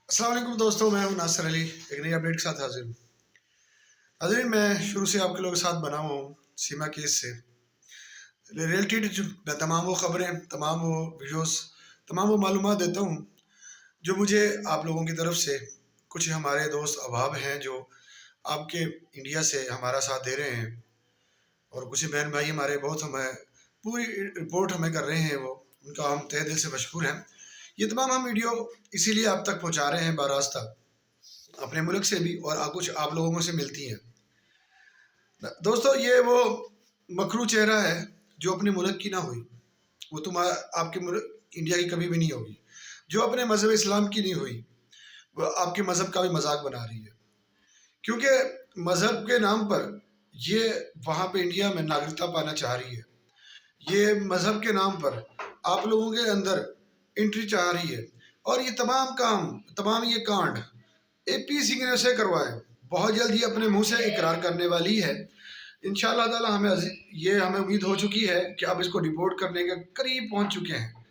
अस्सलाम वालेकुम दोस्तों, मैं हूं नासिर अली एक नई अपडेट के साथ हाजिर हूँ। नाज़रीन, मैं शुरू से आपके लोगों के साथ बना हुआ हूँ सीमा केस से रिलेटेड। मैं तमाम वो खबरें, तमाम वो वीडियोस, तमाम वो मालूमात देता हूँ जो मुझे आप लोगों की तरफ से कुछ हमारे दोस्त अहबाब हैं जो आपके इंडिया से हमारा साथ दे रहे हैं, और कुछ बहन भाई हमारे बहुत हमें पूरी रिपोर्ट हमें कर रहे हैं, वो उनका हम तहे दिल से मशकूर हैं। ये तमाम हम वीडियो इसीलिए आप तक पहुँचा रहे हैं बारास्ता अपने मुल्क से भी, और कुछ आप लोगों से मिलती हैं। दोस्तों, ये वो मकरू चेहरा है जो अपने मुल्क की ना हुई, वो आपके मुल्क इंडिया की कभी भी नहीं होगी। जो अपने मज़हब इस्लाम की नहीं हुई, वो आपके मज़हब का भी मजाक बना रही है, क्योंकि मज़हब के नाम पर ये वहाँ पे इंडिया में नागरिकता पाना चाह रही है। ये मज़हब के नाम पर आप लोगों के अंदर एंट्री चाह रही है, और ये तमाम काम, तमाम ये कांड एपी सिंह ने उसे करवाए। बहुत जल्द ये अपने मुंह से इकरार करने वाली है इंशाअल्लाह ताला। हमें उम्मीद हो चुकी है कि अब इसको डिपोर्ट करने के करीब पहुंच चुके हैं।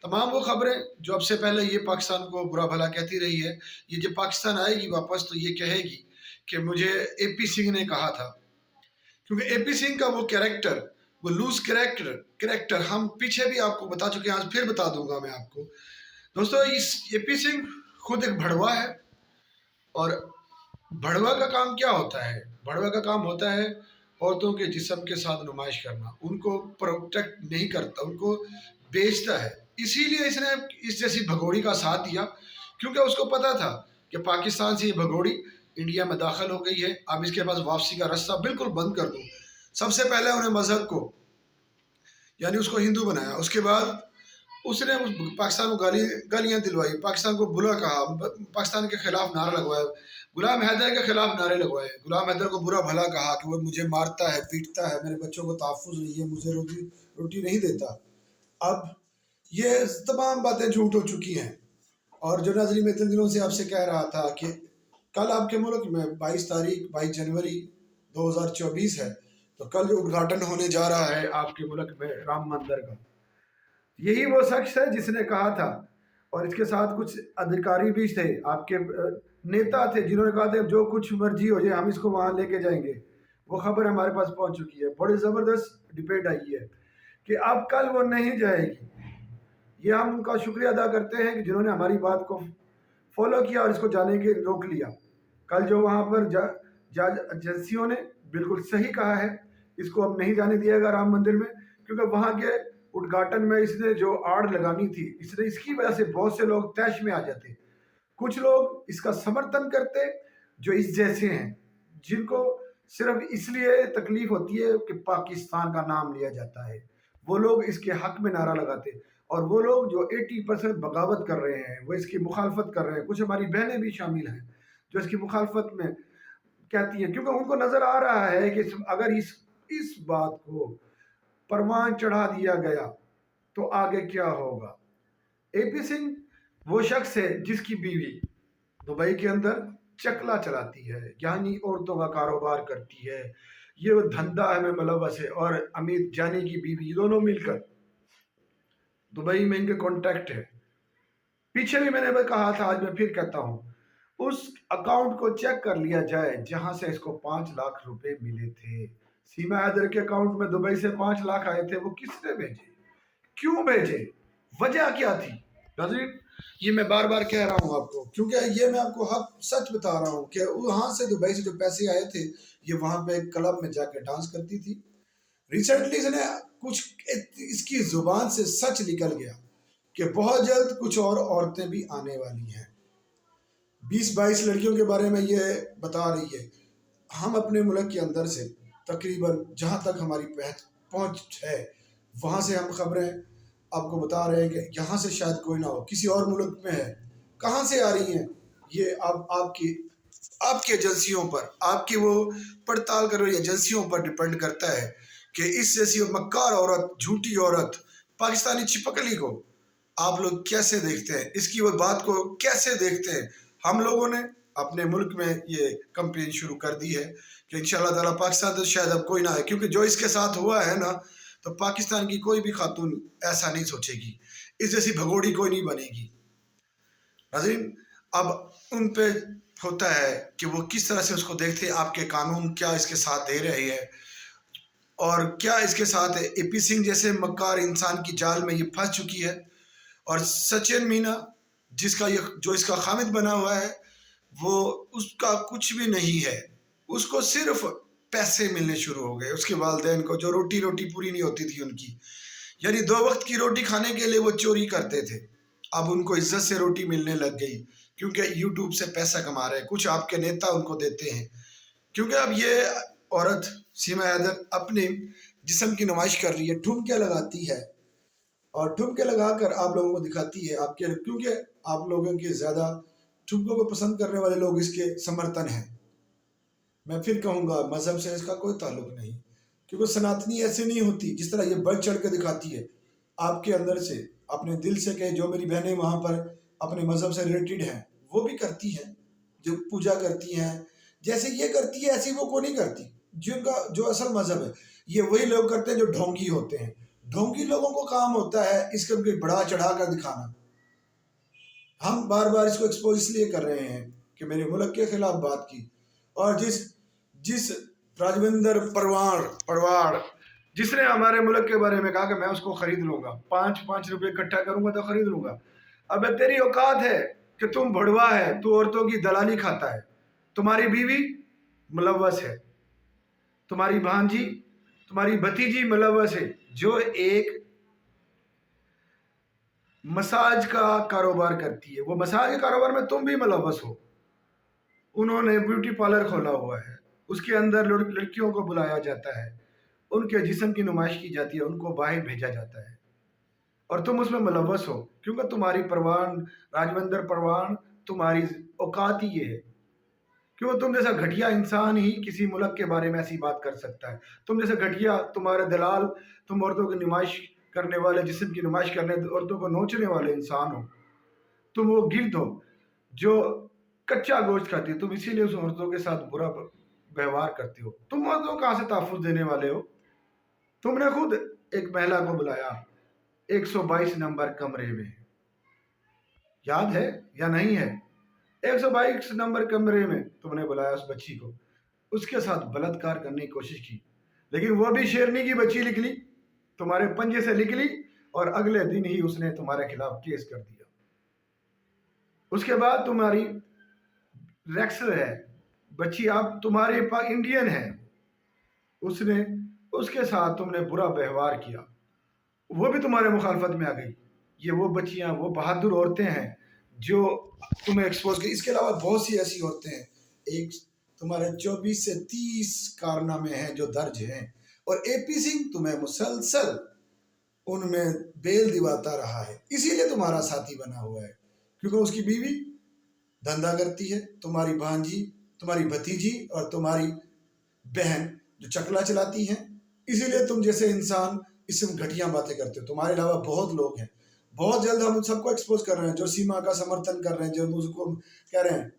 तमाम वो खबरें जो अब से पहले ये पाकिस्तान को बुरा भला कहती रही है, ये जब पाकिस्तान आएगी वापस तो ये कहेगी कि मुझे एपी सिंह ने कहा था, क्योंकि एपी सिंह का वो कैरेक्टर, वो लूज कैरेक्टर हम पीछे भी आपको बता चुके हैं, आज फिर बता दूंगा मैं आपको। दोस्तों, इस एपी सिंह खुद एक भड़वा है, और भड़वा का काम क्या होता है? भड़वा का काम होता है औरतों के जिस्म के साथ नुमाइश करना, उनको प्रोटेक्ट नहीं करता, उनको बेचता है। इसीलिए इसने इस जैसी भगोड़ी का साथ दिया, क्योंकि उसको पता था कि पाकिस्तान से ये भगोड़ी इंडिया में दाखिल हो गई है, अब इसके पास वापसी का रास्ता बिल्कुल बंद कर दूँ। सबसे पहले उन्हें मजहब को, यानी उसको हिंदू बनाया, उसके बाद उसने पाकिस्तान को गालियाँ दिलवाई, पाकिस्तान को बुरा कहा, पाकिस्तान के खिलाफ नारा लगवाया, गुलाम हैदर के खिलाफ नारे लगवाए, गुलाम हैदर को बुरा भला कहा कि वो मुझे मारता है, पीटता है, मेरे बच्चों को तहफ़्फ़ुज़ नहीं है, मुझे रोटी नहीं देता। अब ये तमाम बातें झूठ हो चुकी हैं। और जो नाज़रीन, मैं इतने दिनों से आपसे कह रहा था कि कल आपके मुल्क में 22 जनवरी 2024 है, तो कल जो उद्घाटन होने जा रहा है आपके मुल्क में राम मंदिर का, यही वो शख्स है जिसने कहा था, और इसके साथ कुछ अधिकारी भी थे, आपके नेता थे, जिन्होंने कहा था जो कुछ मर्जी हो जाए हम इसको वहां लेके जाएंगे। वो खबर हमारे पास पहुंच चुकी है, बड़ी ज़बरदस्त डिबेट आई है कि अब कल वो नहीं जाएगी। ये हम उनका शुक्रिया अदा करते हैं कि जिन्होंने हमारी बात को फॉलो किया और इसको जाने के रोक लिया। कल जो वहाँ पर जज एजेंसियों ने बिल्कुल सही कहा है, इसको अब नहीं जाने दिया गया राम मंदिर में, क्योंकि वहाँ के उद्घाटन में इसने जो आड़ लगानी थी, इसने इसकी वजह से बहुत से लोग तैश में आ जाते। कुछ लोग इसका समर्थन करते जो इस जैसे हैं, जिनको सिर्फ इसलिए तकलीफ होती है कि पाकिस्तान का नाम लिया जाता है, वो लोग इसके हक में नारा लगाते। और वो लोग जो 80% बगावत कर रहे हैं, वो इसकी मुखालफत कर रहे हैं। कुछ हमारी बहनें भी शामिल हैं जो इसकी मुखालफत में कहती हैं, क्योंकि उनको नजर आ रहा है कि अगर इस बात को परवान चढ़ा दिया गया तो आगे क्या होगा। एपी सिंह वो शख्स है जिसकी बीवी दुबई के अंदर चकला चलाती है, यानी औरतों का कारोबार करती है, ये वो धंधा है में मुलव्वस है। और अमित जानी की बीवी, दोनों मिलकर दुबई में इनके कॉन्टैक्ट है। पीछे भी मैंने कहा था, आज मैं फिर कहता हूँ, उस अकाउंट को चेक कर लिया जाए जहां से इसको 5 लाख रुपए मिले थे। सीमा हैदर के अकाउंट में दुबई से 5 लाख आए थे, वो किसने भेजे, क्यों भेजे, वजह क्या थी? नाज़रीन, ये मैं बार बार कह रहा हूँ आपको, क्योंकि ये मैं आपको हक सच बता रहा हूँ कि वहाँ से दुबई से जो पैसे आए थे, ये वहाँ पे क्लब में जाकर डांस करती थी। रिसेंटली इसने कुछ इसकी जुबान से सच निकल गया कि बहुत जल्द कुछ और औरतें भी आने वाली हैं। 20-22 लड़कियों के बारे में ये बता रही है। हम अपने मुल्क के अंदर से तकरीबन जहाँ तक हमारी पहुँच है, वहाँ से हम खबरें आपको बता रहे हैं कि यहाँ से शायद कोई ना हो, किसी और मुल्क में है। कहाँ से आ रही हैं ये? अब आपकी एजेंसियों पर, आपकी वो पड़ताल कर रही एजेंसियों पर डिपेंड करता है कि इस जैसी मक्कार औरत, झूठी औरत, पाकिस्तानी छिपकली को आप लोग कैसे देखते हैं, इसकी वो बात को कैसे देखते हैं। हम लोगों ने अपने मुल्क में ये कंपेन शुरू कर दी है कि इंशाअल्लाह ताला पाकिस्तान तो शायद अब कोई ना है, क्योंकि जो इसके साथ हुआ है ना, तो पाकिस्तान की कोई भी खातून ऐसा नहीं सोचेगी, इस जैसी भगोड़ी कोई नहीं बनेगी। नाज़रीन, अब उन पे होता है कि वो किस तरह से उसको देखते हैं, आपके कानून क्या इसके साथ दे रही है, और क्या इसके साथ एपी सिंह जैसे मक्कार इंसान की जाल में ये फंस चुकी है, और सचिन मीना जिसका ये जो इसका खामिद बना हुआ है, वो उसका कुछ भी नहीं है, उसको सिर्फ पैसे मिलने शुरू हो गए। उसके वालिदैन को जो रोटी पूरी नहीं होती थी उनकी, यानी 2 वक्त की रोटी खाने के लिए वो चोरी करते थे, अब उनको इज्जत से रोटी मिलने लग गई क्योंकि यूट्यूब से पैसा कमा रहे हैं, कुछ आपके नेता उनको देते हैं। क्योंकि अब ये औरत सीमा हैदर अपने जिस्म की नुमाइश कर रही है, ठुमके लगाती है और ठुमके लगाकर आप लोगों को दिखाती है आपके, क्योंकि आप लोगों के ज़्यादा ठुमकों को पसंद करने वाले लोग इसके समर्थन हैं। मैं फिर कहूँगा मज़हब से इसका कोई ताल्लुक नहीं, क्योंकि सनातनी ऐसे नहीं होती जिस तरह ये बढ़ चढ़ के दिखाती है आपके अंदर से, अपने दिल से। कहे जो मेरी बहनें वहाँ पर अपने मज़हब से रिलेटेड हैं वो भी करती हैं, जो पूजा करती हैं जैसे ये करती है ऐसी वो को नहीं करती। जिनका जो असल मज़हब है ये वही लोग करते हैं जो ढोंगी होते हैं। ढोंगी लोगों को काम होता है इसके उनके बढ़ा चढ़ा कर दिखाना। हम बार बार इसको एक्सपोज इसलिए कर रहे हैं कि मेरे मुल्क के खिलाफ बात की, और जिस जिस राजविंदर परवार जिसने हमारे मुल्क के बारे में कहा कि मैं उसको खरीद लूंगा, 5-5 रुपए इकट्ठा करूंगा तो खरीद लूंगा। अब तेरी औकात है कि तुम भड़वा है, तू औरतों की दलाली खाता है, तुम्हारी बीवी मुलव्वस है, तुम्हारी भांजी तुम्हारी भतीजी मुलव्वस है, जो एक मसाज का कारोबार करती है, वो मसाज के कारोबार में तुम भी मुलव्वस हो। उन्होंने ब्यूटी पार्लर खोला हुआ है, उसके अंदर लड़कियों को बुलाया जाता है, उनके जिस्म की नुमाइश की जाती है, उनको बाहर भेजा जाता है, और तुम उसमें मुलव्वस हो क्योंकि तुम्हारी परवान राजविंदर परवान तुम्हारी औकात ही ये है। क्यों तुम जैसा घटिया इंसान ही किसी मुल्क के बारे में ऐसी बात कर सकता है? तुम जैसे घटिया, तुम्हारे दलाल, तुम औरतों की नुमाइश करने वाले, जिस्म की नुमाइश करने, औरतों को नोचने वाले इंसान हो, तुम वो गिल्द हो जो कच्चा गोश्त खाती है, तुम इसीलिए उस औरतों के साथ बुरा व्यवहार करते हो। तुम औरतों कहाँ से तहफ़्फ़ुज़ देने वाले हो? तुमने खुद एक महिला को बुलाया 122 नंबर कमरे में, याद है या नहीं है? 122 नंबर कमरे में तुमने बुलाया उस बच्ची को, उसके साथ बलात्कार करने की कोशिश की, लेकिन वो भी शेरनी की बच्ची निकली, तुम्हारे पंजे से निकली, और अगले दिन ही उसने तुम्हारे खिलाफ केस कर दिया। उसके बाद तुम्हारी रेक्सल है बच्ची, आप तुम्हारे पास इंडियन है, उसने उसके साथ तुमने बुरा व्यवहार किया, वो भी तुम्हारे मुखालफत में आ गई। ये वो बच्चियां, वो बहादुर औरतें हैं जो तुम्हें एक्सपोज की। इसके अलावा बहुत सी ऐसी औरतें हैं, एक तुम्हारे 24 से 30 कारनामे हैं जो दर्ज हैं, और एपी सिंह तुम्हें मुसलसल उनमें बेल दिवाता रहा है, इसीलिए तुम्हारा साथी बना हुआ है, क्योंकि उसकी बीवी धंधा करती है, तुम्हारी भांजी, तुम्हारी भतीजी और तुम्हारी बहन जो चकला चलाती हैं, इसीलिए तुम जैसे इंसान इससे घटिया बातें करते हो। तुम्हारे अलावा बहुत लोग हैं, बहुत जल्द हम सबको एक्सपोज कर रहे हैं जो सीमा का समर्थन कर रहे हैं, जो मुझको कह रहे हैं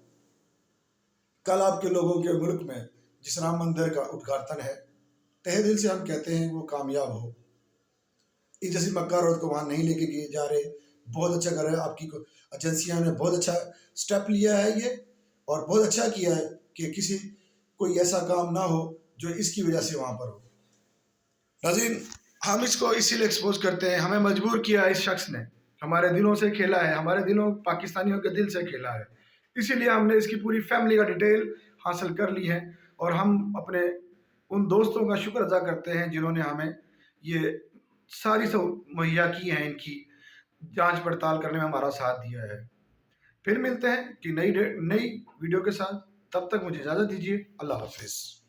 कल आपके लोगों के मुल्क में जिस राम मंदिर का उद्घाटन है, तहे दिल से हम कहते हैं वो कामयाब हो। इस जैसी मक्कार औरत को वहाँ नहीं लेके गए जा रहे, बहुत अच्छा कर रहे हैं, आपकी एजेंसियां ने बहुत अच्छा स्टेप लिया है ये, और बहुत अच्छा किया है कि किसी कोई ऐसा काम ना हो जो इसकी वजह से वहाँ पर हो। नाज़रीन, हम इसको इसीलिए एक्सपोज करते हैं, हमें मजबूर किया इस शख्स ने, हमारे दिलों से खेला है, हमारे दिलों पाकिस्तानियों के दिल से खेला है, इसीलिए हमने इसकी पूरी फैमिली का डिटेल हासिल कर ली है, और हम अपने उन दोस्तों का शुक्र अदा करते हैं जिन्होंने हमें ये सारी सब मुहैया की हैं, इनकी जांच पड़ताल करने में हमारा साथ दिया है। फिर मिलते हैं कि नई वीडियो के साथ, तब तक मुझे इजाज़त दीजिए। अल्लाह हाफिज़।